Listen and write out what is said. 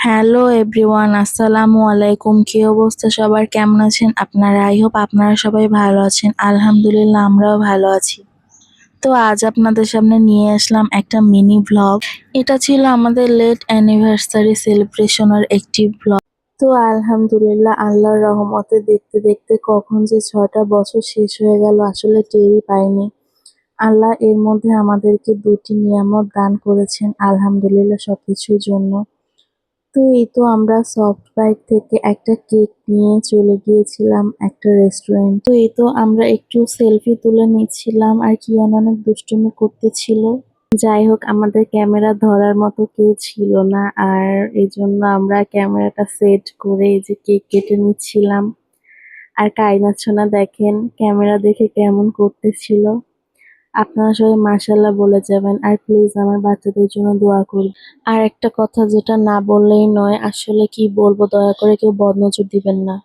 Hello everyone, আসসালামু আলাইকুম। কি অবস্থা সবার, কেমন আছেন আপনারা? আই হোপ আপনারা সবাই ভালো আছেন। আলহামদুলিল্লাহ, আমরাও ভালো আছি। তো আজ আপনাদের সামনে নিয়ে আসলাম একটা মিনি ভ্লগ। এটা ছিল আমাদের লেট অ্যানিভার্সারি সেলিব্রেশনের একটি ভ্লগ। তো আলহামদুলিল্লাহ, আল্লাহর রহমতে দেখতে দেখতে কখন যে ৬টা বছর শেষ হয়ে গেল আসলে টেরই পাইনি। আল্লাহ এর মধ্যে আমাদেরকে ২টি নিয়ামত দান করেছেন, আলহামদুলিল্লাহ সবকিছুর জন্য। তো এই তো আমরা সফট বাইট থেকে একটা কেক নিয়ে চলে গিয়েছিলাম একটা রেস্টুরেন্ট। তো এই তো আমরা একটু সেলফি তুলে নিচ্ছিলাম আর কিয়ান অনেক দুষ্টুমি করতেছিল। যাই হোক, আমাদের ক্যামেরা ধরার মতো কেউ ছিল না, আর এই জন্য আমরা ক্যামেরাটা সেট করে এই যে কেক কেটে নিচ্ছিলাম। আর কাইনাত সোনা দেখেন ক্যামেরা দেখে কেমন করতেছিল। আপনারা সবাই মাশাআল্লাহ বলে যাবেন, আর প্লিজ আমার বাচ্চাদের জন্য দোয়া করবেন। আর একটা কথা যেটা না বললেই নয়, আসলে কি বলবো, দয়া করে কেউ বদনজর দিবেন না।